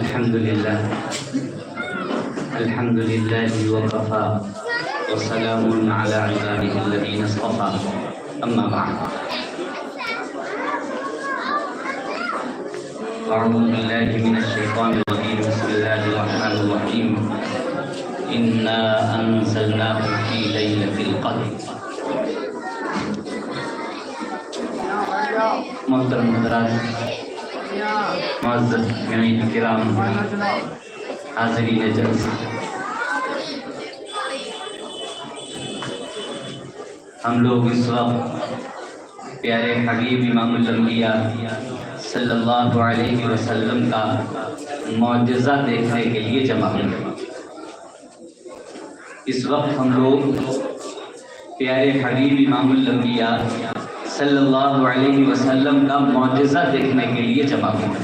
الحمد لله وكفى وسلام على عباده الذين اصطفى أما بعد أعوذ بالله من الشيطان الرجيم بسم الله الرحمن الرحيم إنا أنزلناه في ليلة القدر محترم حضرات معزز مہمانان کرام حاضرین جلسہ، ہم لوگ اس وقت پیارے حبیب امام الانبیاء صلی اللہ علیہ وسلم کا معجزہ دیکھنے کے لیے جمع ہوئے۔ اس وقت ہم لوگ پیارے حبیب امام الانبیاء صلی اللہ علیہ وسلم کا معجزہ دیکھنے کے لیے جمع ہوئے۔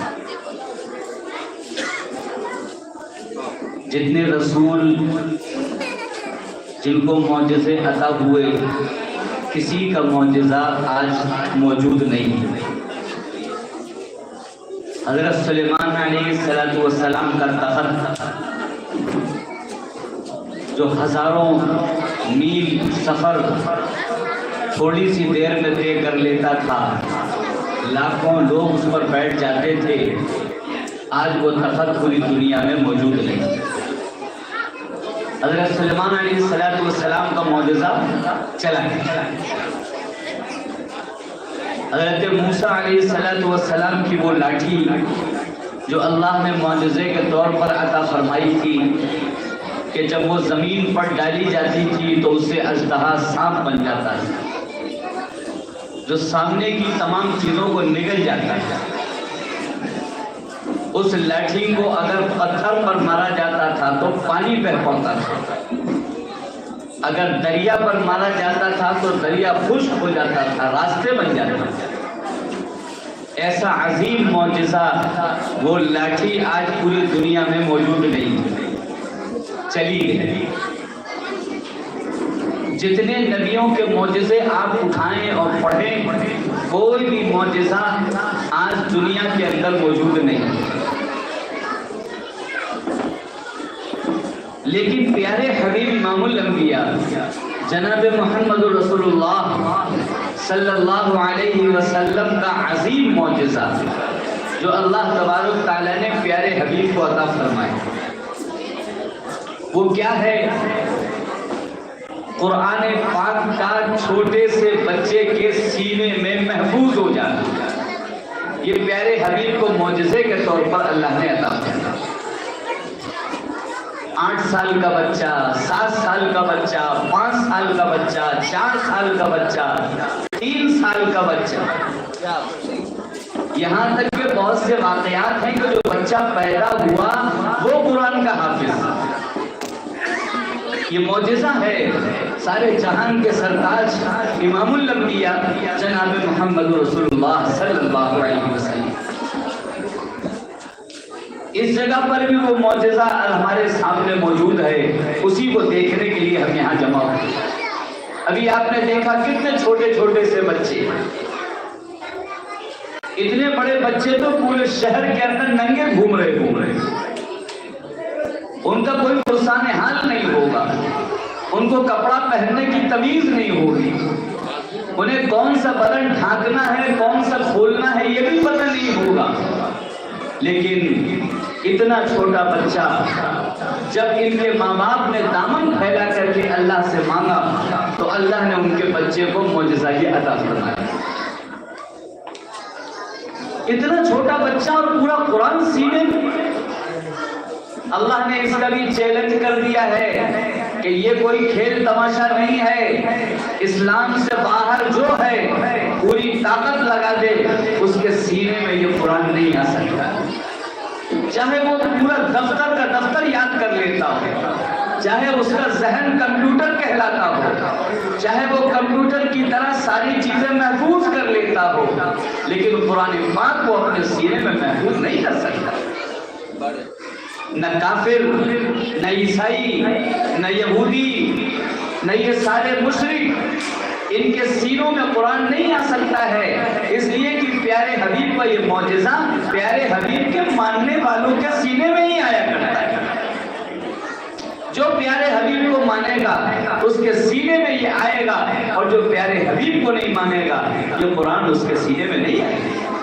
جتنے رسول جن کو معجزے عطا ہوئے، کسی کا معجزہ آج موجود نہیں ہے۔ حضرت سلیمان علیہ السلام کا تخت جو ہزاروں میل سفر تھوڑی سی دیر میں طے کر لیتا تھا، لاکھوں لوگ اس پر بیٹھ جاتے تھے، آج وہ تخت پوری دنیا میں موجود نہیں۔ حضرت سلیمان علیہ السلام کا معجزہ چلا گیا۔ حضرت موسیٰ علیہ السلام کی وہ لاٹھی جو اللہ نے معجزے کے طور پر عطا فرمائی تھی کہ جب وہ زمین پر ڈالی جاتی تھی تو اس سے اژدہا سانپ بن جاتا تھا، جو سامنے کی تمام چیزوں کو نگل جاتا تھا۔ اس لاٹھی کو اگر پتھر پر مارا جاتا تھا تو پانی پہ پڑتا تھا، اگر دریا پر مارا جاتا تھا تو دریا خشک ہو جاتا تھا، راستے بن جاتے تھے۔ ایسا عظیم معجزہ وہ لاٹھی آج پوری دنیا میں موجود نہیں چلی گئی۔ جتنے نبیوں کے معجزے آپ اٹھائیں اور پڑھیں، کوئی بھی معجزہ آج دنیا کے اندر موجود نہیں۔ لیکن پیارے حبیب امام الانبیاء جناب محمد رسول اللہ صلی اللہ علیہ وسلم کا عظیم معجزہ جو اللہ تبارک تعالیٰ نے پیارے حبیب کو عطا فرمایا، وہ کیا ہے؟ قرآن پاک کا چھوٹے سے بچے کے سینے میں محفوظ ہو جانا، یہ پیارے حبیب کو معجزے کے طور پر اللہ نے عطا فرمایا۔ 8 سال کا بچہ، 7 سال کا بچہ، 5 سال کا بچہ، 4 سال کا بچہ، 3 سال کا بچہ، یہاں تک کہ بہت سے واقعات ہیں کہ جو بچہ پیدا ہوا وہ قرآن کا حافظ۔ یہ معجزہ ہے سارے جہان کے سرتاج امام الانبیاء جناب محمد رسول اللہ صلی اللہ علیہ وسلم۔ اس جگہ پر بھی وہ معجزہ ہمارے سامنے موجود ہے، اسی کو دیکھنے کے لیے ہم یہاں جمع ہوئے۔ ابھی آپ نے دیکھا کتنے چھوٹے چھوٹے سے بچے، اتنے بڑے بچے تو پورے شہر کے اندر ننگے گھوم رہے، ان کا کوئی فرسان حال نہیں ہوگا، ان کو کپڑا پہننے کی تمیز نہیں ہوگی، انہیں کون سا بدن ڈھانکنا ہے کون سا کھولنا ہے یہ بھی پتہ نہیں ہوگا۔ لیکن اتنا چھوٹا بچہ جب ان کے ماں باپ نے دامن پھیلا کر کے اللہ سے مانگا تو اللہ نے ان کے بچے کو معجزہ یہ عطا فرمایا۔ اتنا چھوٹا بچہ اور پورا قرآن سینے میں۔ اللہ نے اس کا بھی چیلنج کر دیا ہے کہ یہ کوئی کھیل تماشا نہیں ہے، اسلام سے باہر جو ہے پوری طاقت لگا دے اس کے سینے میں یہ قرآن نہیں آ سکتا، چاہے وہ پورا دفتر کا دفتر یاد کر لیتا ہو، چاہے اس کا ذہن کمپیوٹر کہلاتا ہو، چاہے وہ کمپیوٹر کی طرح ساری چیزیں محفوظ کر لیتا ہو، لیکن قرآن پاک کو اپنے سینے میں محفوظ نہیں کر سکتا۔ نہ کافر، نہ عیسائی، نہ یہودی، نہ یہ سارے مشرک، ان کے سینوں میں قرآن نہیں آ سکتا ہے، اس لیے کہ پیارے حبیب کا یہ معجزہ پیارے حبیب کے ماننے والوں کے سینے میں ہی آیا کرتا ہے. جو پیارے حبیب کو مانے گا اس کے سینے میں یہ آئے گا، اور جو پیارے حبیب کو نہیں مانے گا یہ قرآن اس کے سینے میں نہیں آئے گا.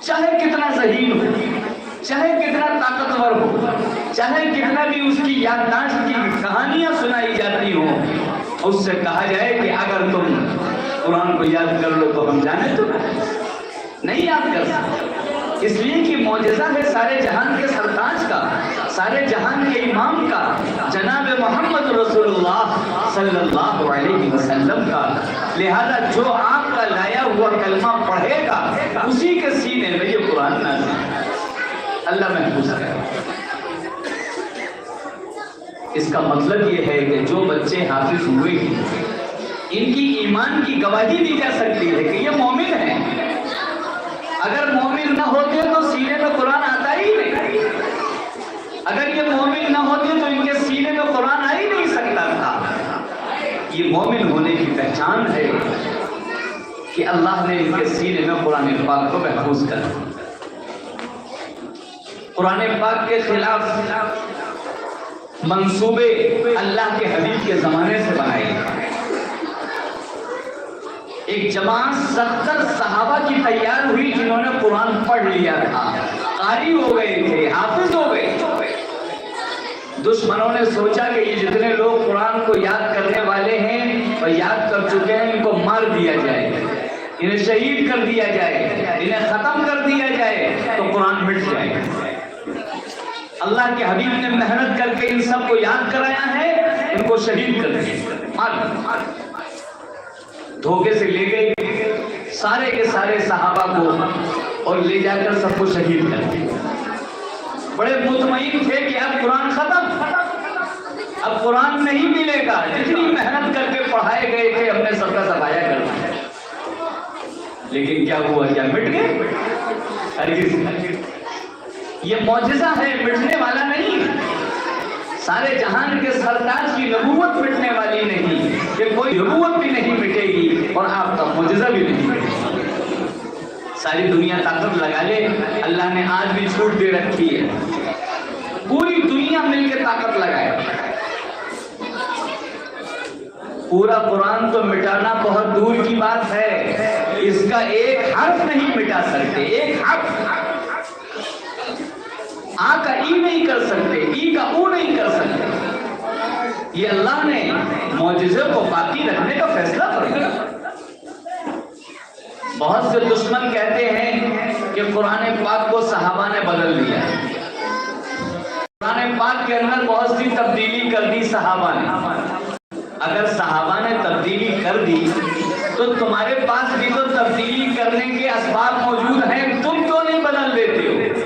چاہے کتنا ذہین ہو، چاہے کتنا طاقتور ہو، چاہے کتنا بھی اس کی یادداشت کی کہانیاں سنائی جاتی ہوں، اس سے کہا جائے کہ اگر تم قرآن کو یاد کر لو تو ہم جانے تو نہیں یاد کر سکتے. اس لیے کہ معجزہ ہے سارے جہان کے سرتاج کا، سارے جہان کے امام کا، جناب محمد رسول اللہ صلی اللہ علیہ وسلم کا. لہذا جو آپ کا لایا ہوا کلمہ پڑھے گا اسی کے سینے میں یہ قرآن نازل ہے. اللہ محفوظ کرے. اس کا مطلب یہ ہے کہ جو بچے حافظ ہوئے ہیں ان کی ایمان کی گواہی دی جا سکتی ہے کہ یہ مومن ہیں. اگر مومن نہ ہوتے تو سینے میں قرآن آتا ہی نہیں. اگر یہ مومن نہ ہوتے تو ان کے سینے میں قرآن آ ہی نہیں سکتا تھا. یہ مومن ہونے کی پہچان ہے کہ اللہ نے ان کے سینے میں قرآن پاک کو محفوظ کر دیا. قرآن پاک کے خلاف منصوبے اللہ کے حبیب کے زمانے سے بنائے گئے. ایک جماعت 70 صحابہ کی تیار ہوئی جنہوں نے قرآن پڑھ لیا تھا، قاری ہو گئے تھے، حافظ ہو گئے. دشمنوں نے سوچا کہ یہ جتنے لوگ قرآن کو یاد کرنے والے ہیں اور یاد کر چکے ہیں ان کو مار دیا جائے، انہیں شہید کر دیا جائے، انہیں ختم کر دیا جائے تو قرآن مٹ جائے. اللہ کے حبیب نے محنت کر کے ان سب کو یاد کرایا ہے، ان کو شہید کر دیا. دھوکے سے لے گئے سارے کے سارے صحابہ کو اور لے جا کر سب کو شہید کر دیا. بڑے مطمئن تھے کہ اب قرآن ختم، اب قرآن نہیں ملے گا. جتنی محنت کر کے پڑھائے گئے تھے ہم نے سب کا سفایا کر دیا. لیکن کیا ہوا؟ کیا مٹ گئے؟ ہرگز. یہ معجزہ ہے، مٹنے والا نہیں. سارے جہان کے سرتاج کی نبوت مٹنے والی نہیں، کہ کوئی نبوت بھی نہیں مٹے گی اور آپ کا معجزہ بھی نہیں مٹے گا. ساری دنیا طاقت لگا لے، اللہ نے آج بھی چھوٹ دے رکھی ہے. پوری دنیا مل کے طاقت لگائے. پورا قرآن تو مٹانا بہت دور کی بات ہے، اس کا ایک حرف نہیں مٹا سکتے. ایک حرف آ کا ای نہیں کر سکتے، ای کا او نہیں کر سکتے. یہ اللہ نے معجزے کو باقی رکھنے کا فیصلہ فرمایا. بہت سے دشمن کہتے ہیں کہ قرآن پاک کو صحابہ نے بدل دیا. قرآن پاک کے اندر بہت سی تبدیلی کر دی صحابہ نے. اگر صحابہ نے تبدیلی کر دی تو تمہارے پاس بھی تو تبدیلی کرنے کے اسباب موجود ہیں، تم کیوں نہیں بدل دیتے ہو؟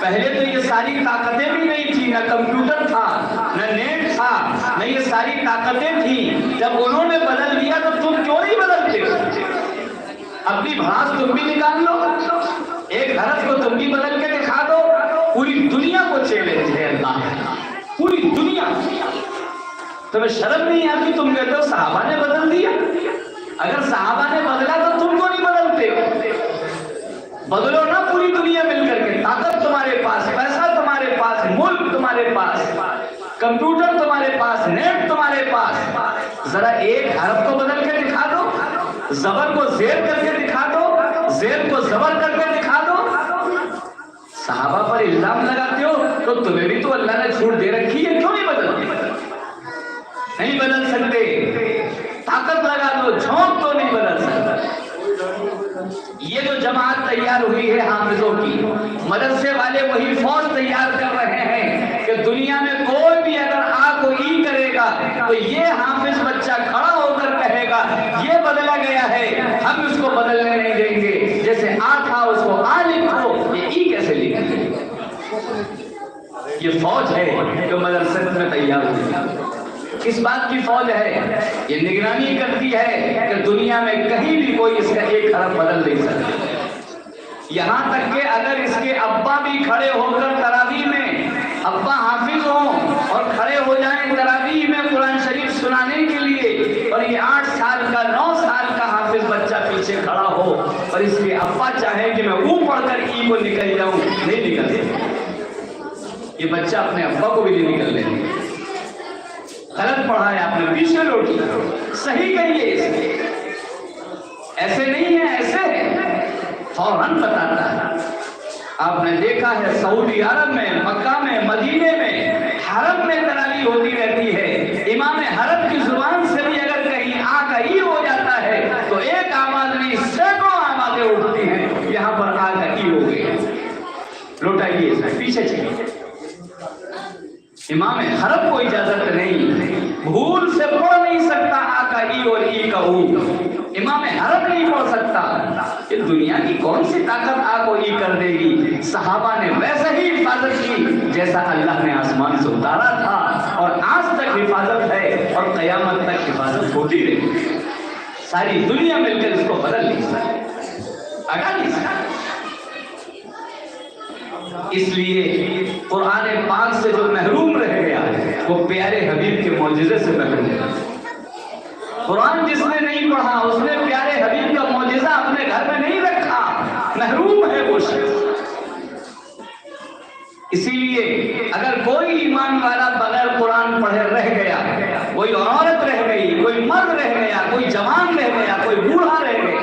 پہلے تو یہ ساری طاقتیں بھی نہیں تھی، نہ کمپیوٹر تھا، نہ نیٹ تھا، نہ یہ ساری طاقتیں تھیں. جب انہوں نے بدل دیا تو تم کیوں نہیں بدلتے ہو؟ اپنی بھڑاس تم بھی نکال لو، ایک حرف کو تم بھی بدل کے دکھا دو. پوری دنیا کو چیلنج ہے اللہ، پوری دنیا. تمہیں شرم نہیں آتی؟ تم کہتے ہو صحابہ نے بدل دیا. اگر صحابہ نے بدلا تو تم کو نہیں بدلتے. بدلو نا پوری دنیا مل کر کے. طاقت تمہارے پاس، پیسہ تمہارے پاس، ملک تمہارے پاس، کمپیوٹر تمہارے پاس، نیٹ تمہارے پاس. ذرا ایک حرف کو بدل کے دکھا دو، زبر کو زیر کر کے دکھا دو، زیر کو زبر کر کے دکھا دو. صحابہ پر الزام لگاتے ہو تو تمہیں بھی تو اللہ نے چھوٹ دے رکھی ہے، کیوں نہیں بدلتے؟ نہیں بدل سکتے. طاقت لگا دو، جھونک تو نہیں بدل سکتے. یہ جو جماعت تیار ہوئی ہے حافظوں کی، مدرسے والے وہی فوج تیار کر رہے ہیں کہ دنیا میں کوئی بھی اگر آ کو ای کرے گا تو یہ حافظ بچہ کھڑا ہو کر کہے گا یہ بدلا گیا ہے، ہم اس کو بدلنے نہیں دیں گے. جیسے آ تھا اس کو آ لکھو، یہ ای کیسے لکھیں گے؟ یہ فوج ہے جو مدرسے میں تیار ہوئی ہے. کس بات کی فوج ہے؟ یہ نگرانی کرتی ہے کہ دنیا میں کہیں بھی کوئی اس کا ایک حرف بدل نہیں سکتا. یہاں تک کہ اگر اس کے ابا بھی کھڑے ہو کر تراویح میں، ابا حافظ ہوں اور کھڑے ہو جائیں تراویح میں قرآن شریف سنانے کے لیے، اور یہ 8 سال کا 9 سال کا حافظ بچہ پیچھے کھڑا ہو اور اس کے ابا چاہیں کہ میں او پڑھ کر ای کو نکل جاؤں، نہیں نکل سکتا۔ یہ بچہ اپنے ابا کو بھی نہیں نکلنے دے۔ غلط پڑھا ہے آپ نے، پیچھے لوٹی، صحیح کہیے اس لیے ایسے نہیں ہے، ایسے ہے، فوراً بتاتا ہے۔ آپ نے دیکھا ہے سعودی عرب میں، مکہ میں، مدینے میں، حرم میں تراویح ہوتی رہتی ہے، امام حرم کی زبان سے بھی اگر کہیں آ کا ای ہو جاتا ہے تو ایک آواز نہیں سینکڑوں آوازیں اٹھتی ہیں، یہاں پر آ کا ای ہو گئی، لوٹائیے پیچھے چلیے۔ امام حرم کو اجازت نہیں، بھول سے پڑھ نہیں سکتا آ کا ای اور ای کا او، امام حرم نہیں پڑھ سکتا۔ یہ دنیا کی کون سی طاقت آ کو ای کر دے گی؟ صحابہ نے ویسے ہی حفاظت کی جیسا اللہ نے آسمان سے اتارا تھا، اور آج تک حفاظت ہے اور قیامت تک حفاظت ہوتی رہی۔ ساری دنیا مل کر اس کو بدل نہیں سکتی، اگا نہیں سکتی۔ اس لیے قرآن پاک سے جو محروم رہ گیا وہ پیارے حبیب کے معجزے سے محروم ہے۔ قرآن جس نے نہیں پڑھا اس نے پیارے حبیب کا معجزہ اپنے گھر میں نہیں رکھا، محروم ہے وہ شخص۔ اسی لیے اگر کوئی ایمان والا بغیر قرآن پڑھے رہ گیا، کوئی عورت رہ گئی، کوئی مرد رہ گیا، کوئی جوان رہ گیا، کوئی بوڑھا رہ گیا،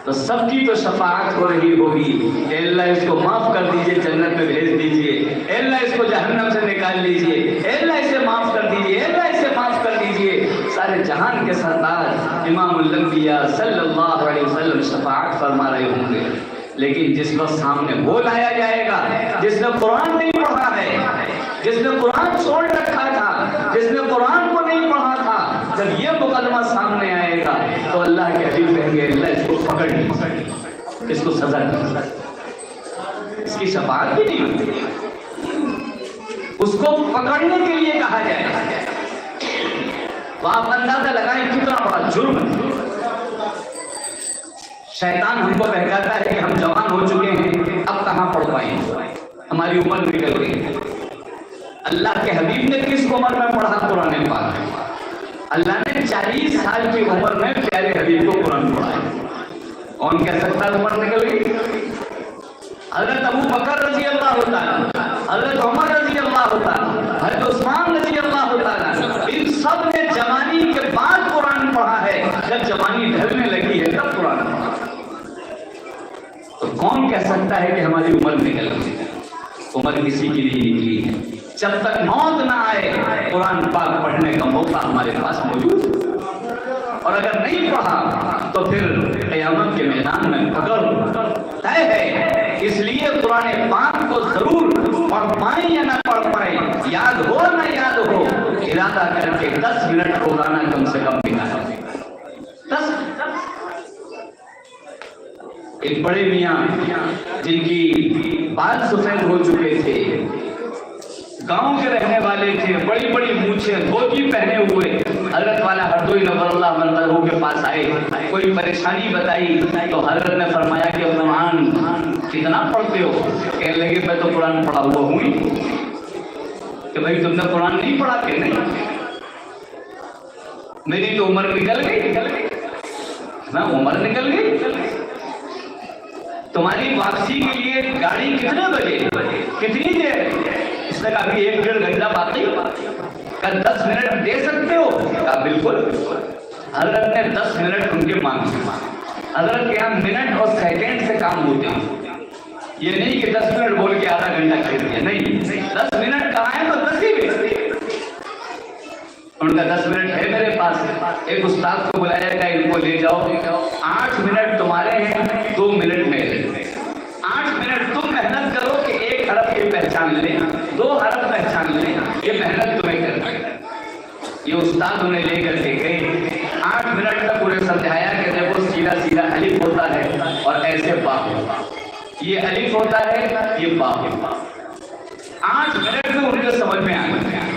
تو سب کی تو شفاعت ہو رہی ہوگی کہ اللہ اس کو معاف کر دیجئے، جنت میں بھیج دیجئے، اللہ اس کو جہنم سے نکال لیجئے، اللہ اسے معاف کر دیجئے، اللہ اسے معاف کر دیجئے۔ سارے جہان کے سردار امام الانبیاء صلی اللہ علیہ وسلم شفاعت فرما رہے ہوں گے، لیکن جس وقت سامنے وہ لایا جائے گا جس نے قرآن نہیں پڑھا ہے، جس نے قرآن چھوڑ رکھا تھا، جس نے قرآن کو نہیں پڑھا تھا، جب یہ مقدمہ سامنے آئے گا تو اللہ کے حبیب کہیں گے اللہ اس کو پکڑ نہیں، اس کو سزا نہیں، اس کی شفاعت بھی نہیں ہوتی، اس کو پکڑنے کے لیے کہا جائے گا۔ تو آپ اندازہ لگائیں کتنا بڑا جرم ہے۔ شیطان ہم کو بہکاتا ہے کہ ہم جوان ہو چکے ہیں، اب کہاں پڑھ پائیں، ہماری عمر نکل گئی۔ اللہ کے حبیب نے کس عمر میں پڑھا قرآن پاک؟ اللہ نے 40 سال کی عمر میں پیارے حبیب کو قرآن پڑھایا۔ کون کہہ سکتا ہے عمر نکل گئی؟ حضرت ابو بکر رضی اللہ تعالیٰ، حضرت عمر رضی اللہ تعالیٰ، حضرت عثمان رضی اللہ تعالیٰ، ان سب نے جوانی کے بعد قرآن پڑھا ہے، جب جوانی ڈھلنے لگی ہے تب قرآن پڑھا۔ تو کون کہہ سکتا ہے کہ ہماری عمر نکل گئی؟ عمر کسی کے لیے نکلی ہے، جب تک موت نہ آئے قرآن پاک پڑھنے کا موقع ہمارے پاس موجود ہے، اور اگر نہیں پڑھا تو پھر قیامت کے میدان میں پکڑ طے ہے۔ اس لیے قرآن پاک کو ضرور پڑھ پائیں یا نہ پڑھ پائیں، یاد ہو نہ یاد ہو، ارادہ کر کے 10 منٹ روزانہ کم سے کم نکالیں۔ 10 ایک بڑے میاں جن کی بال سفید ہو چکے تھے، گاؤں کے رہنے والے تھے، بڑی بڑی مونچھیں، دھوتی پہنے ہوئے، حضرت والا ہردوئی نور اللہ منظروں کے پاس آئے، کوئی پریشانی بتائی تو حضرت نے فرمایا کہ عثمان کتنا پڑھتے ہو؟ کہنے لگے میں تو قرآن پڑھا ہوا ہوں ہی۔ کہ بھائی تم نے قرآن نہیں پڑھا؟ کہ نہیں، میری تو عمر نکل گئی، میں عمر نکل گئی۔ تمہاری واپسی کے لیے گاڑی کتنے بجے، کتنی دیر؟ اس نے کہا کہ 1-1.5 گھنٹہ باقی، کہا 10 منٹ دے سکتے ہو؟ کہا بالکل۔ حضرت نے 10 منٹ ان کے مانگے۔ حضرت کے یہاں منٹ اور سیکنڈ سے کام ہوتے ہیں، یہ نہیں کہ 10 منٹ بول کے آدھا گھنٹہ کھیل دیا، نہیں، 10 منٹ کہاں ہے تو 10 ہی منٹ۔ ان کا 10 منٹ ہے میرے پاس، ایک استاد کو بلایا گیا، ان کو لے جاؤ، 8 منٹ تمہارے ہیں، 2 منٹ میرے۔ 8 منٹ تم محنت کرو کہ 1 حرف یہ پہچان لیں، 2 حرف پہچان لیں، یہ محنت تمہیں کرنا ہے۔ یہ استاد انہیں لے کر کے گئے، 8 منٹ تک انہیں سمجھایا کہ دیکھو سیدھا سیدھا الف ہوتا ہے اور ایسے با ہوتا ہے، یہ الف ہوتا ہے، یہ با ہوتا ہے۔ 8 منٹ میں ان کے سمجھ میں آ گیا۔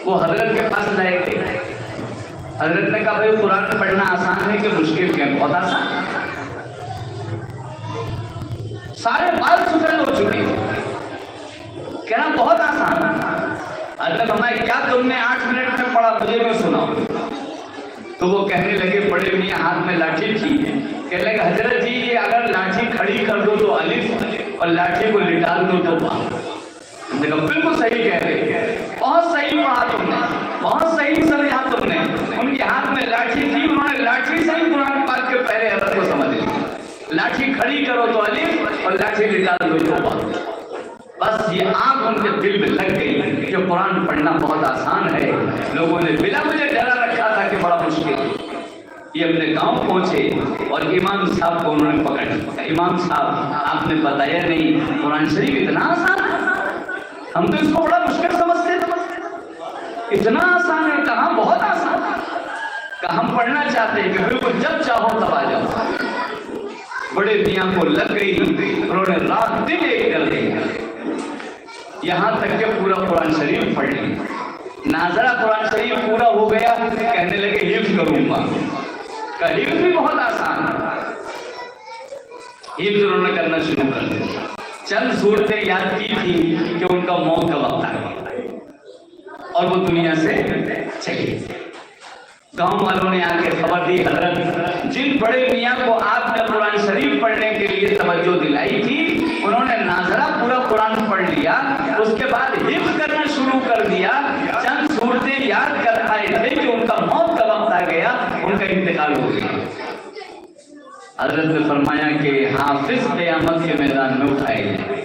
وہ حضرت کے پاس لائے گئے، حضرت نے کہا بھائی قرآن پڑھنا آسان ہے کہ مشکل ہے؟ بہت آسان، سارے بال سفید ہو چکے، کہنا بہت آسان۔ حضرت فرمایا کیا تم نے 8 منٹ میں پڑھا؟ مجھے میں سناؤ۔ تو وہ کہنے لگے بڑے میاں ہاتھ میں لاٹھی تھی، کہنے لگے حضرت جی یہ اگر لاٹھی کھڑی کر دو تو الف اور لاٹھی کو لٹال دو تو با. ہم نے کہا بالکل صحیح کہہ رہے, بہت صحیح پڑھا تم نے, بہت صحیح سمجھا تم نے. ان کے ہاتھ میں لاٹھی تھی, انہوں نے لاٹھی سے ہی قرآن پاک کے پہلے حرف کو سمجھ لیا. لاٹھی کھڑی کرو تو الف اور لاٹھی لٹال دو تو با. بس یہ آنکھ ان کے دل میں لگ گئی کہ قرآن پڑھنا بہت آسان ہے. لوگوں نے بلا مجھے ڈرا رکھا تھا کہ بڑا مشکل ہے. یہ اپنے گاؤں پہنچے اور امام صاحب کو انہوں نے پکڑ. امام صاحب آپ نے بتایا نہیں قرآن شریف اتنا آسان ہے, ہم تو اس کو بڑا مشکل سمجھتے تھے. اتنا آسان ہے؟ کہاں بہت آسان ہے. کہاں ہم پڑھنا چاہتے ہیں کہ بالکل جب چاہو تب آ جاؤ. بڑے میاں کو لگ گئی, انہوں نے رات دن ایک کر دیا, یہاں تک کہ پورا قرآن شریف پڑھ لیا. ناظرہ قرآن شریف پورا ہو گیا, کہنے لگے حفظ کروں گا. کا حفظ بھی بہت آسان ہے. حفظ انہوں نے کرنا شروع کر دیا. چند صورتیں یاد کی تھی کہ ان کا موت کا وقت آ گیا اور وہ دنیا سے چلی. گاؤں والوں نے آ کے خبر دی, حضرت جن بڑے میاں کو آپ نے قرآن شریف پڑھنے کے لیے توجہ دلائی تھی انہوں نے ناظرہ پورا قرآن پڑھ لیا, اس کے بعد حفظ کرنا شروع کر دیا. چند صورتیں یاد کر آئے تھے کہ ان کا موت کا وقت آ گیا, ان کا انتقال ہو گیا. حضرت نے فرمایا کہ حافظ قیامت کے میدان میں اٹھائے جائیں.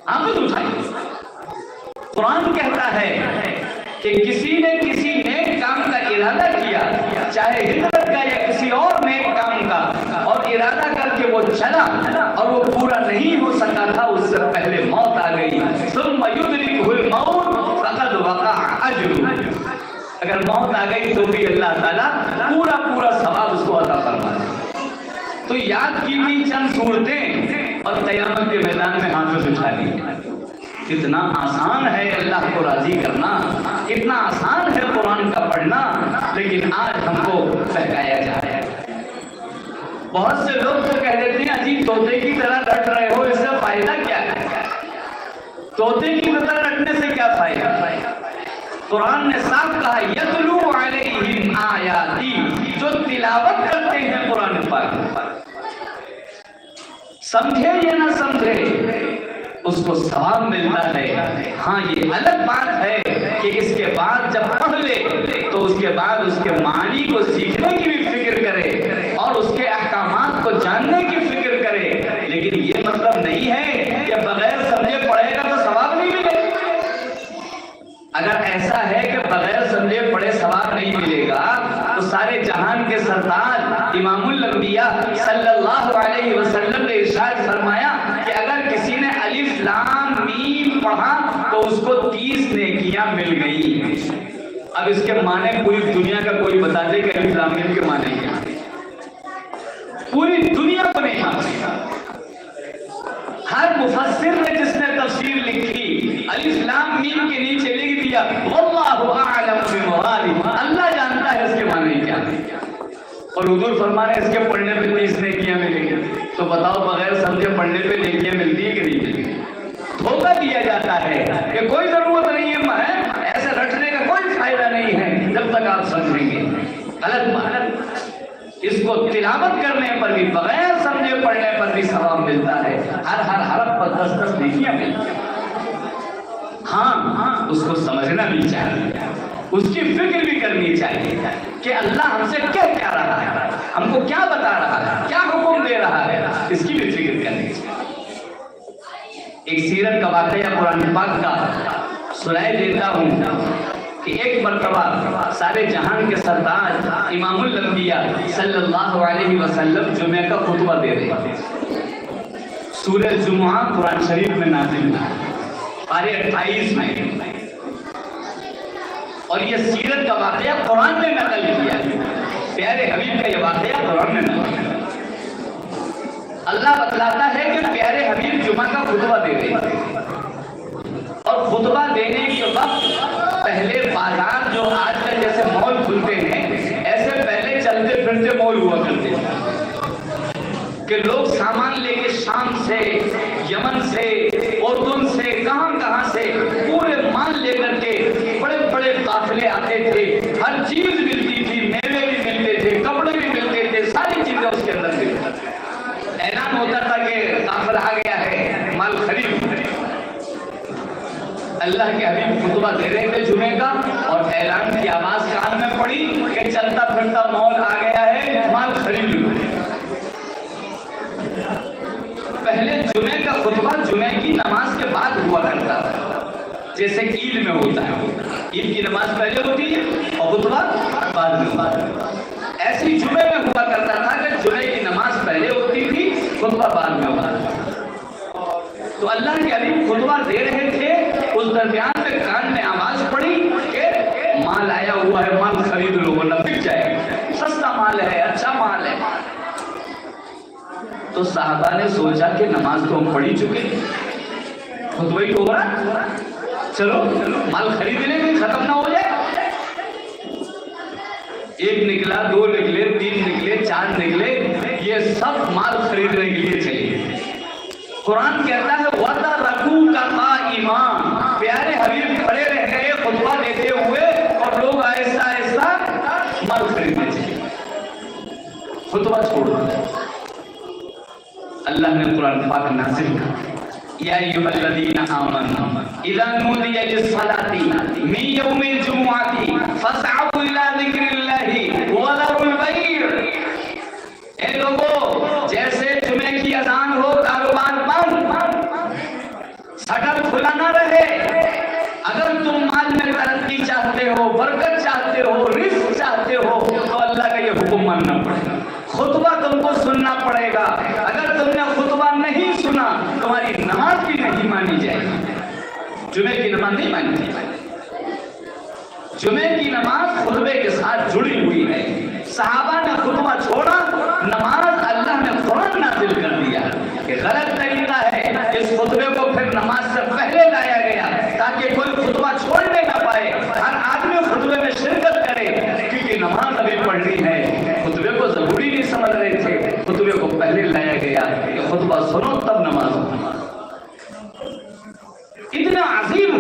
حافظ اٹھائے. قرآن کہتا ہے کہ کسی نے کسی نیک کام کا ارادہ کیا, چاہے ہجرت کا یا کسی اور نیک کام کا, اور ارادہ کر کے وہ چلا اور وہ پورا نہیں ہو سکا تھا, اس سے پہلے موت آ گئی. ثم یدرکہ الموت فقد وقع اجرہ. اگر موت آ گئی تو بھی اللہ تعالیٰ پورا ثواب اس کو عطا فرما دے. تو یاد کی بھی چند صورتیں اور قیامت کے میدان میں حافظ اٹھا لی. اتنا آسان ہے اللہ کو راضی کرنا, اتنا آسان ہے قرآن کا پڑھنا, لیکن آج ہم کو بہکایا جا رہا ہے. بہت سے لوگ تو کہہ دیتے ہیں عجیب طوطے کی طرح رٹ رہے ہو, اس سے فائدہ کیا ہے؟ طوطے کی طرح رٹنے سے کیا فائدہ؟ قرآن نے صاف کہا یتلو علیہم آیاتی, جو تلاوت کرتے ہیں قرآن پاک, سمجھے یا نہ سمجھے اس کو ثواب ملتا ہے. ہاں یہ الگ بات ہے کہ اس کے بعد جب پڑھ لے تو اس کے بعد اس کے معنی کو سیکھنے کی بھی فکر کرے اور اس کے احکامات کو جاننے کی فکر کرے. لیکن یہ مطلب نہیں ہے کہ بغیر سمجھے پڑھے گا تو ثواب نہیں ملے. اگر ایسا ہے کہ بغیر سمجھے پڑھے ثواب نہیں ملے گا تو سارے جہان کے سردار امام الانبیاء صلی اللہ علیہ وسلم نے ارشاد فرمایا کہ اگر کسی نے الف لام میم پڑھا تو اس کو 30 نیکیاں مل گئی. اب اس کے معنی پوری دنیا کا کوئی بتا دے کہ الف لام میم کے معنی کیا, پوری دنیا کو نہیں مانتا. ہر مفسر نے جس نے تفسیر لکھی الف لام میم کے نیچے لکھ دیا واللہ اعلم بمرادہ, اللہ جانتا ہے اس کے معنی کیا ہے. اور حضور فرمانے اس کے پڑھنے پہ 30 نیکیاں ملیں گی. تو بتاؤ بغیر سمجھے پڑھنے پہ نیکیاں ملتی ہے کہ نہیں ملتی؟ دھوکہ دیا جاتا ہے کہ کوئی ضرورت نہیں ہے, ایسے رٹنے کا کوئی فائدہ نہیں ہے جب تک آپ سمجھیں گے. غلط بات. اس کو تلاوت کرنے پر بھی بغیر سمجھے پڑھنے پر بھی ثواب ملتا ہے. ہر حرف پر 10 نیکیاں ملتی ہیں. ہاں اس کو سمجھنا بھی چاہیے, اس کی فکر بھی کرنی چاہیے کہ اللہ ہم سے کیا رہا ہے, ہم کو کیا بتا رہا ہے, کیا حکم دے رہا ہے, اس کی بھی فکر کرنی چاہیے. ایک سیرت کا واقعہ قرآن پاک کا سنائے دیتا ہوں کہ ایک مرتبہ سارے جہان کے سردار امام الانبیاء صلی اللہ علیہ وسلم جمعہ کا خطبہ دے رہے ہیں. سورہ جمعہ قرآن شریف میں نازل ہوئی پارے 28 میں, اور یہ سیرت کا واقعہ قرآن نے نقل کیا. پیارے حبیب کا یہ واقعہ قرآن نے نقل کیا. اللہ بتلاتا ہے کہ پیارے حبیب جمعہ کا خطبہ دے رہے ہیں, اور خطبہ دینے کے وقت پہلے بازار جو آج کل جیسے مال کھلتے ہیں ایسے پہلے چلتے پھرتے مال ہوا کرتے ہیں کہ لوگ سامان لے کے شام سے, یمن سے, اردن سے, کہاں سے پورے مال لے کر کے بڑے بڑے قافلے آتے تھے. ہر چیز ملتی تھی, میوے بھی ملتے تھے, کپڑے بھی ملتے تھے, ساری چیزیں اس کے اندر ملتی تھی. اللہ کے حبیب خطبہ دے رہے تھے جمعے کا اور اعلان کی آواز کان میں پڑی کہ چلتا پھرتا مال آ گیا ہے، مال خرید لو۔ پہلے جمعے کا خطبہ جمعے کی نماز کے بعد ہوا کرتا تھا، جیسے عید میں ہوتا ہے، عید کی نماز پہلے ہوتی ہے اور خطبہ بعد میں ہوتا ہے۔ ایسی جمعے میں ہوا کرتا تھا کہ جمعے کی نماز پہلے ہوتی تھی، خطبہ بعد میں ہوتا تھا۔ تو اللہ کے حبیب خطبہ دے رہے تھے، اس درمیان میں کان میں آواز پڑی کہ مال آیا ہوا ہے، مال خرید لو ورنہ بک جائے گا، سستا مال ہے، اچھا مال ہے۔ تو صحابہ نے سوچا کہ نماز تو ہم پڑھی چکے، خطبہ ہی تو ہو رہا، چلو مال خرید لیں گے، ختم نہ ہو جائے۔ ایک نکلا، دو نکلے، تین نکلے، چار نکلے، یہ سب مال خریدنے کے لیے چلیے۔ قرآن کہتا ہے وَتَرَكُوكَ قَائِمًا، پیارے حبیب کھڑے رہ گئے خطبہ دیتے ہوئے اور لوگ آہستہ آہستہ مال خریدنے چلے، خطبہ چھوڑ دیا۔ اللہ نے قرآن پاک نازل کیا، یا ایھا الذین آمنوا اذا نودی للصلاۃ من یوم الجمعۃ فاسعوا الی ذکر اللہ وذروا البیع۔ اے لوگوں، جیسے جمعے کی اذان ہو کاروبار بند، شٹر کھلا نہ رہے۔ اگر تم مال میں ترقی چاہتے ہو، برکت چاہتے ہو، رزق چاہتے ہو تو اللہ کا یہ حکم ماننا پڑے گا، خطبہ تم کو سننا پڑے گا۔ اگر تم نے خطبہ نہیں سنا تمہاری نماز بھی نہیں مانی جائے گی، جمعے کی نماز نہیں مانی جائے گی۔ جمعے کی نماز خطبے کے ساتھ جڑی ہوئی ہے۔ صحابہ نے خطبہ چھوڑا، نماز اللہ نے قرآن نازل کر دیا کہ غلط طریقہ ہے، اس خطبے کو پھر نماز سے پہلے لایا گیا تاکہ کوئی خطبہ چھوڑنے نہ پائے، ہر آدمی خطبے میں شرکت کرے، کیونکہ نماز ابھی پڑھنی ہے۔ خطبے کو ضروری نہیں سمجھ رہے تھے، خطبے کو پہلے لایا گیا کہ خطبہ سنو تب نماز ہو۔ اتنا عظیم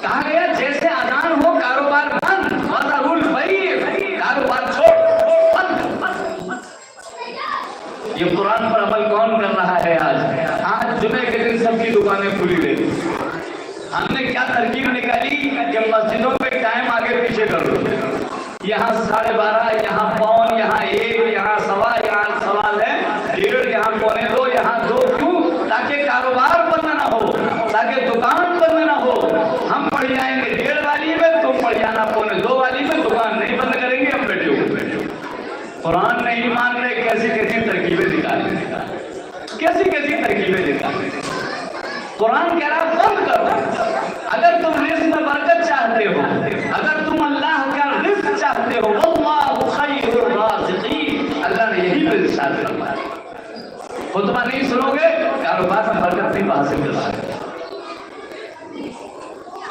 کہا گیا جیسے اذان ہو کاروبار بند، وذروا البیع، کاروبار چھوڑ بند۔ یہ قرآن پر عمل کون کر رہا ہے آج جمعے کے دن سب کی دکانیں کھلی رہتی۔ ہم نے کیا ترکیب نکالی کہ مسجدوں پہ ٹائم آگے پیچھے کر دو، یہاں 12:30، یہاں پون، یہاں 1، یہاں سوا، یہاں سوال ہے 1:30، یہاں 1:45، یہاں 2، کیوں؟ تاکہ کاروبار بند نہ ہو، تاکہ دکان بند نہ ہو۔ ہم پڑھ جائیں گے 1:30 والی میں، تم پڑھ جانا 1:45 والی میں، دکان نہیں بند کریں گے، ہم بیٹھے ہوئے۔ قرآن نہیں مان رہے، کیسی کیسی ترکیبیں نکالیں، کیسی کیسی ترکیبیں نکالیں۔ قرآن کہہ رہا بند کرو۔ اگر تم رزق میں برکت چاہتے ہو، اگر تم اللہ کا رزق چاہتے ہو، واللہ خیر الرازقین، اللہ نے یہی ارشاد فرمایا۔ خطبہ نہیں سنو گے، کاروبار میں برکت نہیں حاصل کر سکتے۔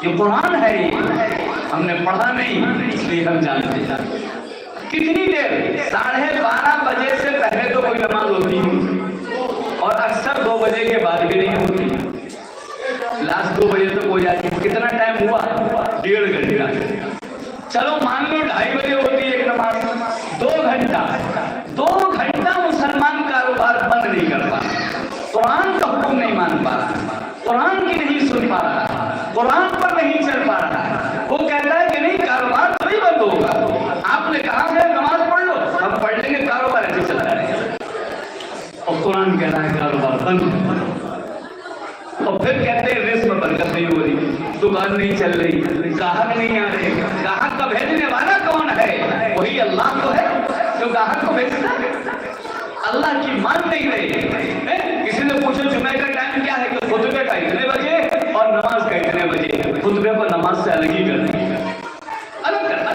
یہ قرآن ہے، یہ ہم نے پڑھا نہیں اس لیے ہم جانتے ہیں۔ کتنی دیر؟ 12:30 بجے سے پہلے تو کوئی نماز ہوتی نہیں، اور اکثر 2 بجے کے بعد بھی نہیں ہوتی، لاسٹ 2 بجے تک ہو جاتی۔ کتنا ٹائم ہوا؟ 1.5 گھنٹہ۔ چلو مان لو 2:30 بجے ہوتی ہے ایک نماز، 2 گھنٹہ 2 گھنٹہ مسلمان کاروبار بند نہیں کر پا رہا، قرآن کا حکم نہیں مان پا رہا، قرآن کی نہیں سن پا رہا، قرآن پر نہیں چل پا رہا۔ وہ کہتا ہے کہ نہیں کاروبار تبھی بند ہوگا، آپ نے کہا ہے نماز پڑھ لو، ہم پڑھ لیں گے، کاروبار ایسے چلتا رہے گا۔ اور قرآن کہہ رہا ہے کاروبار بند، اور پھر کہتے ہیں رزق میں برکت نہیں ہو رہی، دکان نہیں چل رہی، گاہک نہیں آ رہے۔ گاہک کا بھیجنے والا کون ہے؟ وہی اللہ تو ہے جو گاہک کو بھیجتا ہے۔ اللہ کی مان نہیں رہے۔ کسی نے پوچھا جمعے کا ٹائم کیا ہے، کہ خطبے کا اتنے بجے اور نماز کا اتنے بجے، خطبے کو نماز سے الگ ہی کر دیں، الگ کرنا۔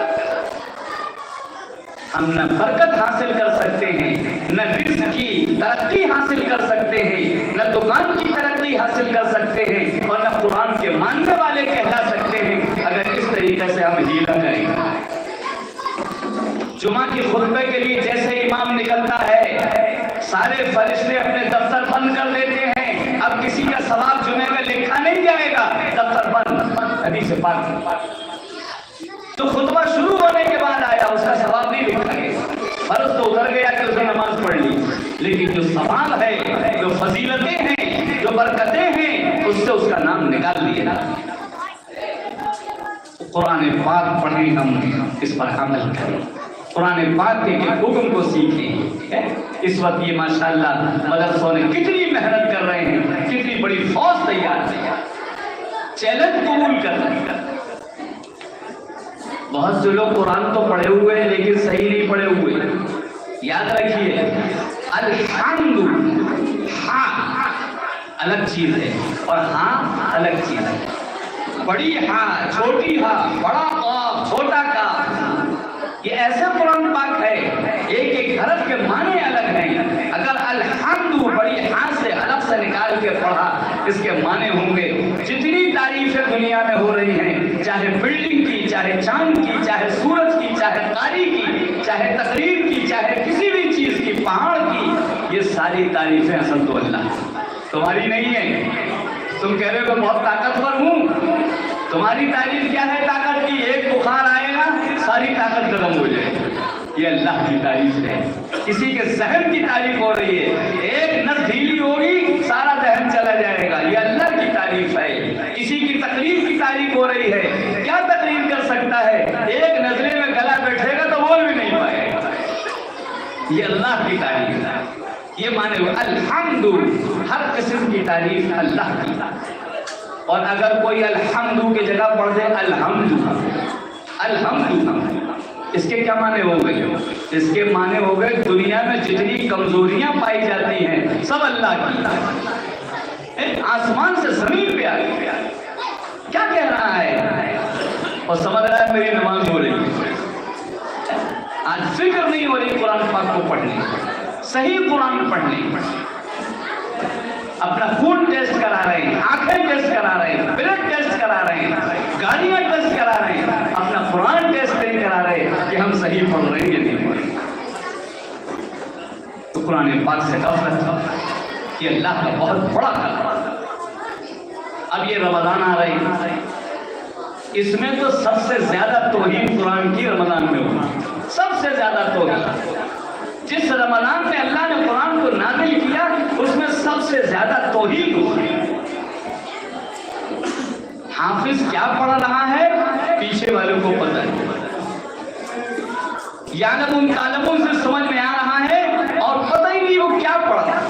ہم نہ برکت حاصل کر سکتے ہیں، نہ رزق کی ترقی حاصل کر سکتے ہیں، نہ دکان کی ترقی حاصل کر سکتے ہیں، اور نہ قرآن کے ماننے والے کہلا سکتے ہیں اگر اس طریقے سے ہم ہیلا کریں۔ جمعہ کی خطبے کے لیے جیسے امام نکلتا ہے، سارے فرشتے اپنے دفتر بند کر دیتے ہیں۔ اب کسی کا ثواب جمعے میں لکھا نہیں جائے گا، دفتر بند، حدیث پاک۔ تو خطبہ شروع ہونے کے بعد آیا، اس کا ثواب نہیں لکھا گیا، فرض تو اتر گیا کہ اس نے نماز پڑھ لی، لیکن جو ثواب ہے، جو فضیلتیں ہیں، جو برکتیں ہیں، اس سے اس کا نام نکال دیا۔ قرآن پاک پڑھیں، ہم اس پر عمل کریں، قرآن پاک کے حکم کو سیکھیں۔ اس وقت یہ ماشاءاللہ مدرسوں نے کتنی محنت کر رہے ہیں، کتنی بڑی فوج تیار ہے، چیلنج قبول کر رہے ہیں۔ بہت سے لوگ قرآن تو پڑھے ہوئے ہیں لیکن صحیح نہیں پڑھے ہوئے۔ یاد رکھیے الحمد، ہاں الگ چیز ہے اور ہاں الگ چیز ہے۔ بڑی ہاں، چھوٹی ہاں، بڑا قاف، چھوٹا کاف، یہ ایسا قرآن پاک ہے، ایک ایک حرف کے معنی الگ ہیں۔ اگر الحمد بڑی ہاں سے حرف سے نکال کے پڑھا، اس کے معنی ہوں گے جتنی تعریفیں دنیا میں ہو رہی ہیں، چاہے بلڈنگ کی، چاہے چاند کی، چاہے سورج کی، چاہے قاری کی، چاہے تقریر کی، چاہے کسی بھی چیز کی، پہاڑ کی، یہ ساری تعریفیں اصل تو اللہ تمہاری نہیں ہے۔ تم کہہ رہے ہو کہ بہت طاقتور ہوں، تمہاری تعریف کیا ہے طاقت کی؟ ایک بخار آئے گا ساری طاقت ختم ہو جائے گی، یہ اللہ کی تعریف ہے۔ کسی کے ذہن کی تعریف ہو رہی ہے، ایک نس ڈھیلی ہوگی سارا ذہن چلا جائے گا، یہ اللہ کی تعریف ہے۔ کسی کی تقریر کی تعریف ہو رہی ہے، کیا تقریر کر سکتا ہے؟ ایک نظرے میں گلا بیٹھے گا تو بول بھی نہیں پائے گا، یہ اللہ کی تعریف ہے۔ یہ مانے الحمد، ہر قسم کی تعریف اللہ کی۔ اور اگر کوئی الحمد کی جگہ پڑھ دے الحمد، اس کے کیا معنی ہو گئے؟ اس کے معنی ہو گئے دنیا میں جتنی کمزوریاں پائی جاتی ہیں سب اللہ کی، آسمان سے زمین پہ آ گیا۔ کیا کہہ رہا ہے؟ اور سمجھ رہا ہے میری نماز ہو رہی ہے، آج فکر نہیں ہو رہی قرآن پاک کو پڑھنے، صحیح قرآن پڑھنے، اپنا خون ٹیسٹ کرا رہے ہیں، آنکھیں ٹیسٹ کرا رہے ہیں، بلڈ ٹیسٹ کرا رہے ہیں، گاڑیاں ٹیسٹ کرا رہے ہیں، اپنا قرآن ٹیسٹ نہیں کرا رہے کہ ہم صحیح پڑھ رہے ہیں یا نہیں پڑھ رہے۔ تو قرآن پاک سے غفلت، یہ اللہ کا بہت بڑا کام۔ اب یہ رمضان آ رہی ہے، اس میں تو سب سے زیادہ توہین قرآن کی رمضان میں ہوگی، سب سے زیادہ توہین۔ جس رمضان میں اللہ نے قرآن کو نازل کیا اس میں سب سے زیادہ توہین ہوئی۔ حافظ کیا پڑھ رہا ہے پیچھے والوں کو پتہ ہے، یعلمون تعلمون سے سمجھ میں آ رہا ہے اور پتہ ہی نہیں وہ کیا پڑھ رہا ہے۔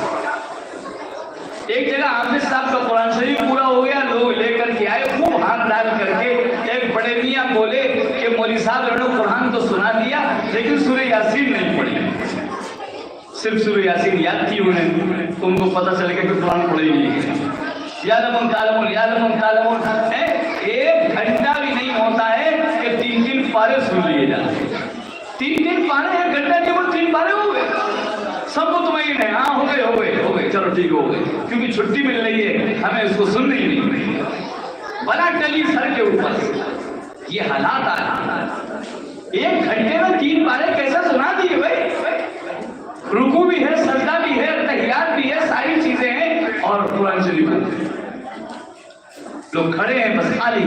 ایک جگہ حافظ صاحب کا قرآن شریف پورا ہو گیا، لوگ لے کر کے آئے، خوب ہاتھ ڈال کر کے، ایک بڑے میاں بولے کہ مولوی صاحب نے قرآن تو سنا دیا لیکن سورہ یاسین نہیں پڑھی، صرف سورہ یاسین یاد کی انہیں، ان کو پتہ چلے گا کہ قرآن پڑھے نہیں۔ یعلمون تعلمون، یعلمون تعلمون، ایک گھنٹہ بھی نہیں ہوتا ہے کہ 3 پارے سن لیے جاتے، 3 پارے ہیں، گھنٹہ نہیں وہ 3 پارے ہو گئے، سب مطمئن ہے، ہاں ہو گئے، چلو ٹھیک ہو گئے، کیونکہ چھٹی مل رہی ہے، ہمیں اس کو سننا ہی نہیں، بنا ٹلی سر کے اوپر۔ یہ حالات آ رہا ہے، ایک گھنٹے میں 3 پارے کیسے سنا دیے بھائی؟ رکوع بھی ہے، سجدہ بھی ہے، تحیات بھی ہے، ساری چیزیں ہیں اور قرآن شریف لوگ کھڑے ہیں بس خالی،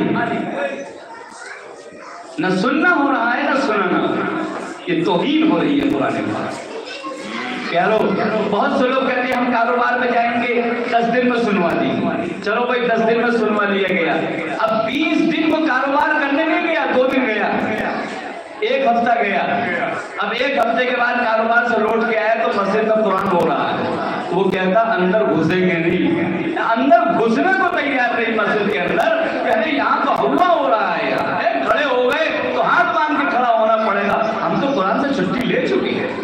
نہ سننا ہو رہا ہے نہ سنانا ہو رہا ہے، یہ توہین ہو رہی ہے قرآن پاک۔ بہت سے لوگ کہتے ہیں ہم کاروبار میں جائیں گے 10 دن میں سنوا دیں، چلو بھائی 10 دن میں سنوا لیا گیا، اب 20 دن کو کاروبار کرنے نہیں گیا، 2 دن گیا، 1 ہفتہ گیا، اب 1 ہفتے کے بعد کاروبار سے لوٹ کے آیا تو مسجد میں قرآن ہو رہا ہے، وہ کہتا اندر گھسیں گے نہیں، اندر گھسنے کو تیار نہیں مسجد کے اندر، کہتے یہاں تو ہوا ہو رہا ہے، کھڑے ہو گئے تو ہاتھ باندھ کے کھڑا ہونا پڑے گا، ہم تو قرآن سے چھٹی لے چکے ہیں،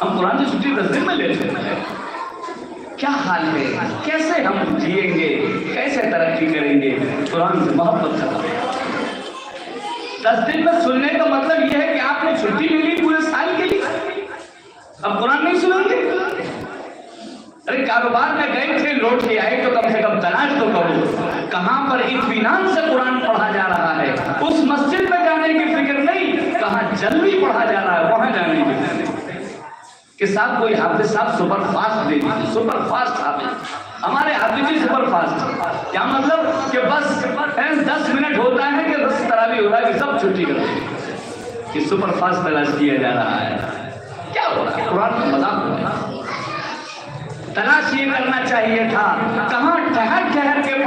ہم قرآن سے چھٹی 10 دن میں لے چکے ہیں، کیا حال ہے، کیسے ہم جیئیں گے، کیسے ترقی کریں گے؟ قرآن سے محبت ختم ہے۔ 10 دن میں سننے کا مطلب یہ ہے کہ آپ نے چھٹی لے لی پورے سال کے لیے، اب قرآن نہیں سنیں گے؟ ارے کاروبار میں گئے تھے لوٹ کے آئے تو کم سے کم تلاش تو کرو کہاں پر اطمینان سے قرآن پڑھا جا رہا ہے، اس مسجد میں جانے کی فکر نہیں، کہاں جلدی پڑھا جا رہا ہے وہاں جانے کی فکر نہیں کہ صاحب کوئی حافظ صاحب سپر فاسٹ دے دیجیے، سپر فاسٹ حافظ، ہمارے حافظ ہی سپر فاسٹ، کیا مطلب کہ بس 10 منٹ ہوتا ہے کہ بس تراویح ہو رہا ہے کہ سب چھٹی کرتے ہیں کہ سپر فاسٹ تلاش کیا جا رہا ہے، کیا ہو رہا ہے؟ قرآن کا مذاق ہو رہا ہے، تلاش یہ کرنا چاہیے تھا کہاں ٹھہر ٹھہر کے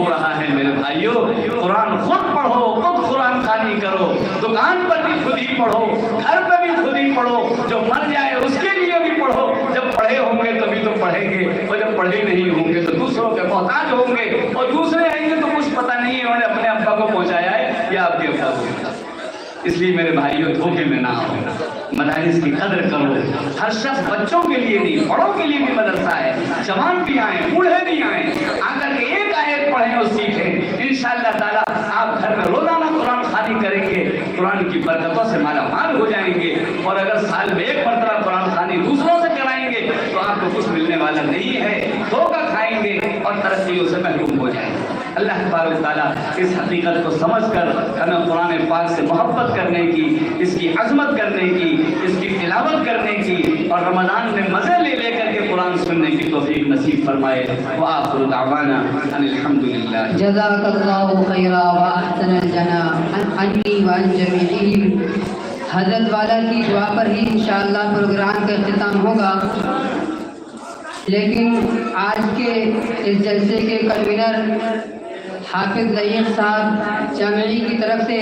ہو رہا ہے میرے بھائیوں، قرآن خود پڑھو، خود قرآن خوانی کرو، دکان پر بھی خود ہی پڑھو، گھر پہ بھی خود ہی پڑھو، جو مر جائے اس کے لیے بھی پڑھو۔ جب پڑھے ہوں گے تبھی تو پڑھیں گے، اور جب پڑھے نہیں ہوں گے تو دوسروں کے محتاج ہوں گے، اور دوسرے آئیں گے تو کچھ پتہ نہیں ہے انہوں نے اپنے ابا کو پہنچایا ہے یا آپ کے ابا کو۔ اس لیے میرے بھائیوں دھوکے میں نہ آؤ، مدارس کی قدر کرو۔ ہر شخص بچوں کے لیے نہیں، بڑوں کے لیے بھی مدرسہ ہے، جوان بھی آئیں، بوڑھے بھی آئیں، آ کر کے ایک آیت پڑھیں اور سیکھیں۔ انشاءاللہ تعالیٰ آپ گھر میں روزانہ قرآن خوانی کریں گے، قرآن کی برکتوں سے مالا مال ہو جائیں گے، اور اگر سال میں ایک مرتبہ قرآن خوانی دوسروں سے کرائیں گے تو آپ کو کچھ ملنے والا نہیں ہے، دھوکہ کھائیں گے اور ترقیوں سے محروم ہو جائیں گے۔ اللہ تبارک و تعالیٰ اس حقیقت کو سمجھ کر ہمیں قرآن پاک سے محبت کرنے کی، اس کی عظمت کرنے کی، اس کی تلاوت کرنے کی، اور رمضان میں مزے لے لے کر کے قرآن سننے کی توفیق نصیب فرمائے۔ وآخر دعوانا ان الحمدللہ۔ جزاک اللہ خیرا واحسن الجزاء عنی وعن جمیع۔ حضرت والا کی دعا پر ہی انشاءاللہ پروگرام کا اختتام ہوگا، لیکن آج کے اس جلسے کے کنوینر حافظ ضیق صاحب جامعی کی طرف سے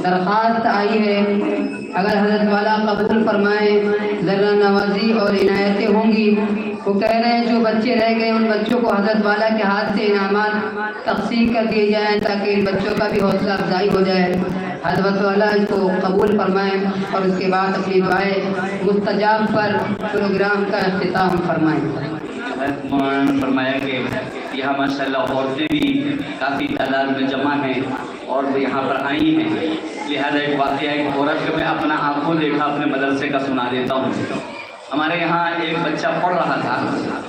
درخواست آئی ہے، اگر حضرت والا قبول فرمائیں ذرہ نوازی اور عنایتیں ہوں گی۔ وہ کہہ رہے ہیں جو بچے رہ گئے ان بچوں کو حضرت والا کے ہاتھ سے انعامات تقسیم کر دیے جائیں تاکہ ان بچوں کا بھی حوصلہ افزائی ہو جائے۔ حضرت والا اس کو قبول فرمائیں اور اس کے بعد اپنی دعائیں مستجاب پر پروگرام کا اختتام فرمائیں۔ مولانا فرمایا کہ یہاں ماشاءاللہ عورتیں بھی کافی تعداد میں جمع ہیں اور وہ یہاں پر آئی ہیں، لہذا ایک واقعہ ایک عورت کو میں اپنا آنکھوں دیکھا اپنے مدرسے کا سنا دیتا ہوں۔ ہمارے یہاں ایک بچہ پڑھ رہا تھا،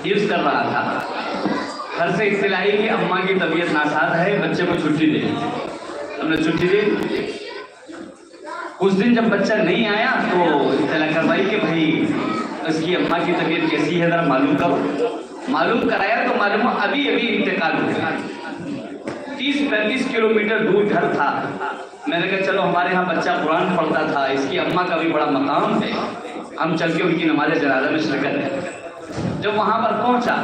حفظ کر رہا تھا، گھر سے اطلاع آئی کہ اماں کی طبیعت ناساز ہے، بچے کو چھٹی دے۔ ہم نے چھٹی دی، کچھ دن جب بچہ نہیں آیا تو اطلاع کروائی کہ بھائی اس کی اماں کی طبیعت کیسی ہے ذرا معلوم کرو۔ معلوم کرایا تو معلوم ابھی انتقال ہو گیا، 30-35 کلومیٹر دور گھر تھا۔ میں نے کہا چلو ہمارے ہاں بچہ قرآن پڑھتا تھا، اس کی اماں کا بھی بڑا مقام ہے، ہم چل کے ان کی نماز جنازہ میں شرکت کریں۔ جب وہاں پر پہنچا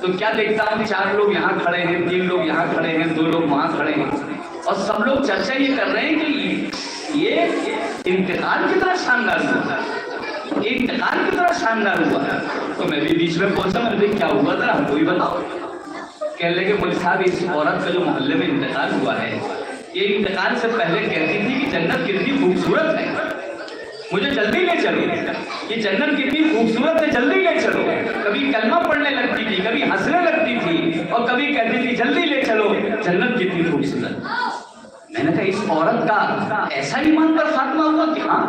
تو کیا دیکھتا ہوں 4 لوگ یہاں کھڑے ہیں، 3 لوگ یہاں کھڑے ہیں، 2 لوگ وہاں کھڑے ہیں، اور سب لوگ چرچا یہ کر رہے ہیں کہ یہ انتقال کی طرح شاندار ہوا، یہ انتقال کی طرح شاندار ہوا۔ تو میں بھی بیچ میں پہنچا، میں نے کہا کیا ہوا ذرا ہم کو بھی بتاؤ۔ کہنے لگے مولوی صاحب اس عورت کا جو محلے میں انتقال ہوا ہے، یہ انتقال سے پہلے کہتی تھی کہ جنت کتنی خوبصورت ہے، مجھے جلدی لے چلو، یہ جنت کتنی خوبصورت ہے جلدی لے چلو۔ کبھی کلمہ پڑھنے لگتی تھی، کبھی ہنسنے لگتی تھی، اور کبھی کہتی تھی جلدی لے چلو جنت کتنی خوبصورت۔ میں نے کہا اس عورت کا ایسا ایمان پر خاتمہ ہوا کہ ہاں۔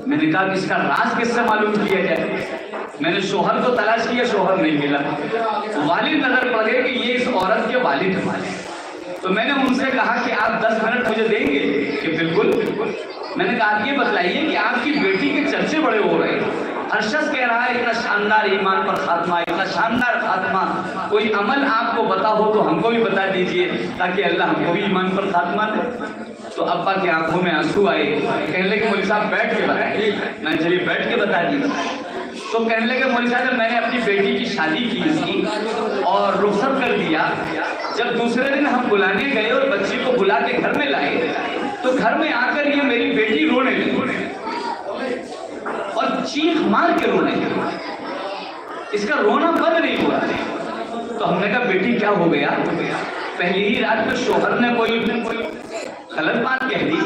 میں نے کہا اس کا راز کس سے معلوم کیا جائے؟ میں نے شوہر کو تلاش کیا، شوہر نہیں ملا، والد نظر پڑ گئے کہ یہ اس عورت کے والد ہیں۔ تو میں نے ان سے کہا کہ آپ 10 منٹ مجھے دیں گے؟ کہ بالکل۔ میں نے کہا آپ یہ بتلائیے کہ آپ کی بیٹی کے چرچے بڑے ہو رہے ہیں، ہر شخص کہہ رہا ہے اتنا شاندار ایمان پر خاتمہ، اتنا شاندار خاتمہ، کوئی عمل آپ کو پتا ہو تو ہم کو بھی بتا دیجئے تاکہ اللہ ہم کو بھی ایمان پر خاتمہ دے۔ تو ابا کی آنکھوں میں آنسو آئے، کہنے لگے مولوی صاحب بیٹھ کے بتائیے۔ میں چلیے بیٹھ کے بتا دیجیے۔ تو کہنے لگے مولوی صاحب میں نے اپنی بیٹی کی شادی کی تھی اور رخصت کر دیا، جب دوسرے دن ہم بلانے گئے اور بچی کو بلا کے گھر میں لائے تو گھر میں آ کر یہ میری بیٹی رونے لگی اور چیخ مار کے رونے لگی، اس کا رونا بند نہیں ہوا۔ تو ہم نے کہا بیٹی کیا ہو گیا؟ پہلی ہی رات میں شوہر نے کوئی غلط بات کہہ دی،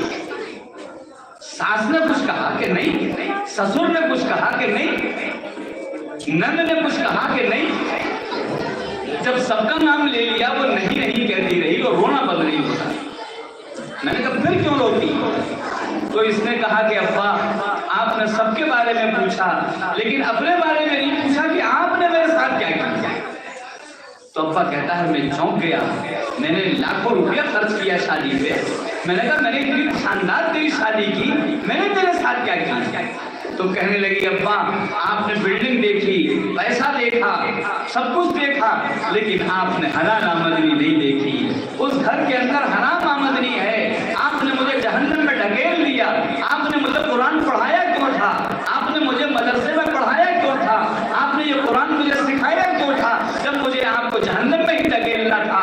ساس نے کچھ کہا کہ نہیں، سسر نے کچھ کہا کہ نہیں، نند نے کچھ کہا کہ نہیں، جب سب کا نام لے لیا وہ نہیں کہتی رہی، وہ رونا بند نہیں ہوتا۔ میں نے کہا پھر کیوں روتی؟ تو اس نے کہا کہ ابا آپ نے سب کے بارے میں پوچھا لیکن اپنے بارے میں نہیں پوچھا کہ آپ نے میرے ساتھ کیا کیا۔ تو ابا کہتا ہے میں چونک گیا، میں نے لاکھوں روپیہ خرچ کیا شادی پہ، میں نے کہا میں نے اتنی شاندار تیری شادی کی، میں نے تیرے ساتھ کیا کیا؟ تو کہنے لگی ابا آپ نے بلڈنگ دیکھی، پیسہ دیکھا، سب کچھ دیکھا، لیکن آپ نے حلال آمدنی نہیں دیکھی، اس گھر کے اندر حرام آمدنی ہے، آپ نے مجھے جہنم میں ڈھکیل دیا، آپ نے مجھے قرآن پڑھایا کیوں تھا، آپ نے مجھے مدرسے میں پڑھایا کیوں تھا، آپ نے یہ قرآن مجھے سکھایا کیوں تھا، جب مجھے آپ کو جہنم میں ہی ڈھکیلنا تھا،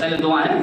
پہلے دعا ہے،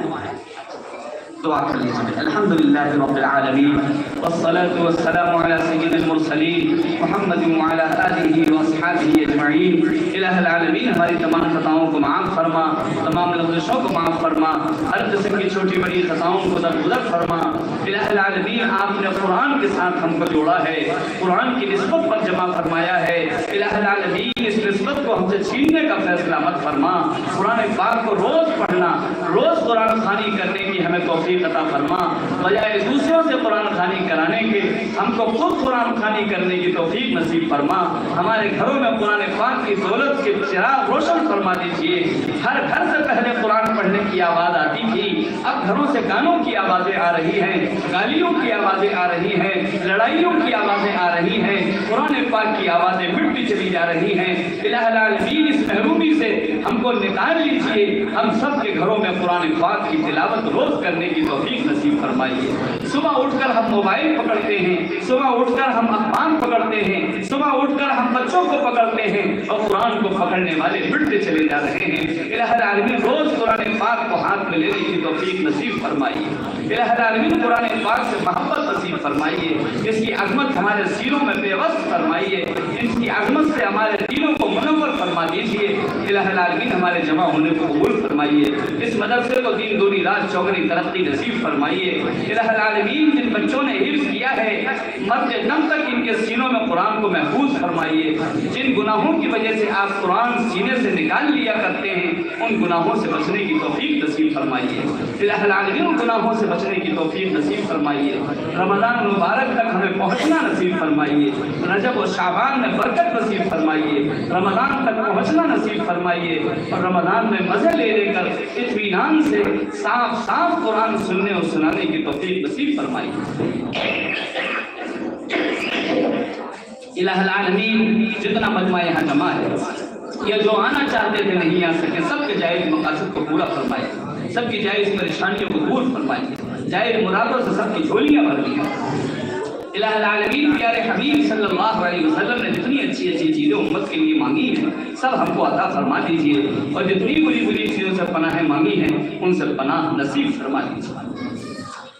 دعا کر لیجیے۔ الحمدللہ رب العالمین والصلاة والسلام علی سید المرسلین محمد وعلی آلہ واصحابہ اجمعین۔ الہ العالمین ہماری تمام خطاؤں کو معاف فرما، تمام لغزشوں کو معاف فرما، ہر قسم کی چھوٹی بڑی خطاؤں کو درگزر فرما۔ الہ العالمین آپ نے قرآن کے ساتھ ہم کو جوڑا ہے، قرآن کی نسبت پر جمع فرمایا ہے۔ الہ العالمین اس نسبت کو ہم سے چھیننے کا فیصلہ مت فرما۔ قرآن پاک کو روز پڑھنا، روز قرآن خوانی کرنے کی ہمیں توفیق عطا فرما، بجائے دوسروں سے قرآن خوانی کرانے کے ہم کو خود قرآن خوانی کرنے کی توفیق نصیب فرما۔ ہمارے گھروں میں قرآن پاک کی دولت کے چراغ روشن فرما دیجیے۔ ہر گھر سے پہلے قرآن پڑھنے کی آواز آتی تھی، اب گھروں سے گانوں کی آوازیں آ رہی ہیں، گالیوں کی آوازیں آ رہی ہیں، لڑائیوں کی آوازیں آ رہی ہیں، قرآن پاک کی آوازیں مٹتی چلی جا رہی ہیں۔ الہ العالمین اس محرومی سے ہم کو نکال لیجیے، ہم سب کے گھروں میں قرآن پاک کی تلاوت روز کرنے کی توفیق نصیب فرمائیے۔ صبح اٹھ کر ہم موبائل پکڑتے ہیں، صبح اٹھ کر ہم اخبار پکڑتے ہیں، صبح اٹھ کر ہم بچوں کو پکڑتے ہیں اور قرآن کو پکڑنے والے مٹتے چلے جا رہے ہیں۔ الہ العالمین روز قرآن پاک کو ہاتھ میں لینے کی توفیق نصیب فرمائیے۔ الہ العالمین قرآن پاک سے محبت نصیب فرمائیے، اس کی عظمت ہمارے سینوں میں بے وقت فرمائیے، اس کی عظمت سے ہمارے دلوں کو منور فرما دیجیے۔ الہ العالمین ہمارے جمع ہونے کو قبول فرمائیے، اس مدرسے کو دین دوری رات چوگنی ترقی نصیب فرمائیے۔ الہ العالمین جن بچوں نے حفظ کیا ہے مرتے دم تک ان کے سینوں میں قرآن کو محفوظ فرمائیے۔ جن گناہوں کی وجہ سے آپ قرآن سینے سے نکال لیا کرتے ہیں ان گناہوں سے بچنے کی توفیق نصیب فرمائیے۔ الہ العالمین ان گناہوں سے بچنے کی توفیق نصیب فرمائیے۔ رمضان مبارک تک ہمیں پہنچنا نصیب فرمائیے، رجب و شعبان میں برکت نصیب فرمائیے، رمضان تک پہنچنا نصیب فرمائیے اور رمضان میں مزے لے لے کر اطمینان سے صاف صاف قرآن سننے اور سنانے کی توفیق نصیب فرمائیے۔ الہ العالمین جتنا مجمع یہاں جمع ہے، یہ جو آنا چاہتے تھے نہیں آ سکے، سب کے جائز مقاصد کو پورا فرمائے، سب کی جائز پریشانیوں کو دور فرمائے، جائز مرادوں سے سب کی جھولیاں بھر دی۔ الہ العالمین پیارے حبیب صلی اللہ علیہ وسلم نے جتنی اچھی اچھی چیزیں امت کے لیے مانگی ہیں سب ہم کو عطا فرما دیجیے، اور جتنی بری بری چیزوں سے پناہیں مانگی ہیں ان سے پناہ نصیب فرما دیجیے۔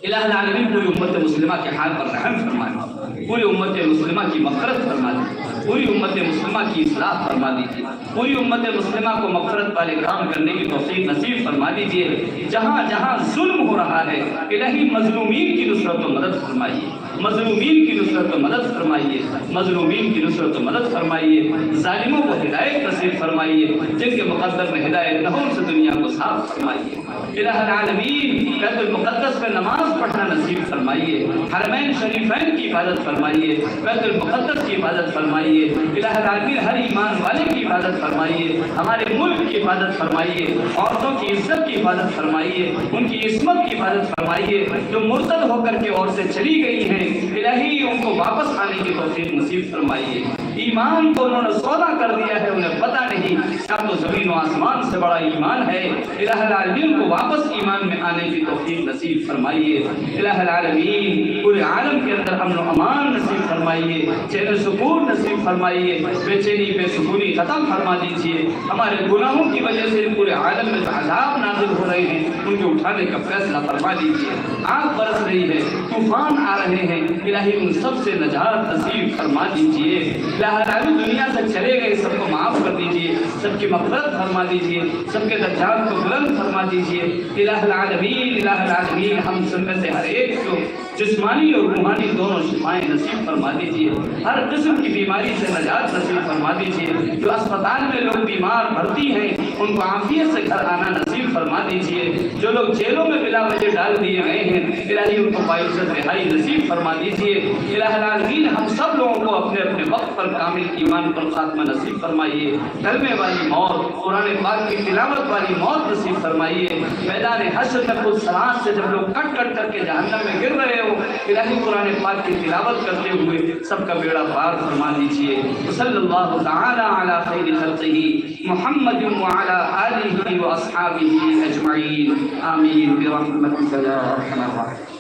الہ العالمین پوری امت مسلمہ کے حال پر رحم فرمائے، پوری امت مسلمہ کی مغفرت فرما دیجیے، پوری امت مسلمہ کی اصلاح فرما دیجیے، پوری امت مسلمہ کو مغفرت والے کام کرنے کی توفیق نصیب فرما دیجیے۔ جہاں جہاں ظلم ہو رہا ہے الہی مظلومین کی نصرت و مدد فرمائیے، مظلومین کی نصرت و مدد فرمائیے، مظلومین کی نصرت و مدد فرمائیے، ظالموں کو ہدایت نصیب فرمائیے، جن کے مقدر میں ہدایت نہ ہو ان سے دنیا کو صاف فرمائیے۔ الہ العالمین بیت المقدس میں نماز پڑھنا نصیب فرمائیے، حرمین شریفین کی حفاظت فرمائیے، بیت المقدس کی حفاظت فرمائیے۔ الہ العالمین ہر ایمان والے کی حفاظت فرمائیے، ہمارے ملک کی حفاظت فرمائیے، عورتوں کی عزت کی حفاظت فرمائیے، ان کی عصمت کی حفاظت فرمائیے، جو مرتد ہو کر کے اور سے چلی گئی ہیں الہی ان کو واپس آنے کی توفیق نصیب فرمائیے۔ ایمان کو انہوں نے سودا کر دیا ہے، انہیں پتہ نہیں اب تو زمین و آسمان سے بڑا ایمان ہے۔ الہ العالمین کو واپس ایمان میں آنے کی توفیق نصیب فرمائیے۔ الہ العالمین پورے عالم کے اندر امن و امان نصیب فرمائیے، چین و سکون نصیب فرمائیے، بے چینی بے سکونی ختم فرما دیجیے۔ ہمارے گناہوں کی وجہ سے پورے عالم میں عذاب نازل ہو رہے ہیں ان کے اٹھانے کا فیصلہ فرما دیجیے۔ آگ برس رہی ہے، طوفان آ رہے ہیں، الہی ان سب سے نجات نصیب فرما دیجیے۔ الہ العالمین دنیا سے چلے گئے سب کو معاف کر دیجیے، سب کی مغفرت فرما دیجیے، سب کے درجات کو بلند فرما دیجیے۔ الہ العالمین ہم سب میں سے ہر ایک کو جسمانی اور روحانی دونوں شفائیں نصیب فرما دیجیے، ہر قسم کی بیماری سے نجات نصیب فرما دیجیے۔ جو اسپتال میں لوگ بیمار بھرتی ہیں ان کو عافیت سے گھر آنا نصیب فرما دیجیے۔ جو لوگ جیلوں میں بلا وجہ ڈال دیے گئے ہیں الہی ان کو باعزت رہائی نصیب فرما دیجیے۔ الہ العالمین ہم سب لوگوں کو اپنے اپنے وقت پر کامل ایمان پر خاتمہ نصیب فرمائیے، کلمے والی موت، قرآن پاک کی تلاوت والی موت نصیب فرمائیے۔ میدان حشر تک اس صراط سے جب لوگ کٹ کٹ کر کے جہنم میں گر رہے ہو الہی قرآن پاک کی تلاوت کرتے ہوئے سب کا بیڑا پار فرما دیجیے۔ صلی اللہ تعالی علی خیر خلقہ محمد وعلی آلہ واصحابہ اجمعین، آمین برحمتک یا ارحم الراحمین۔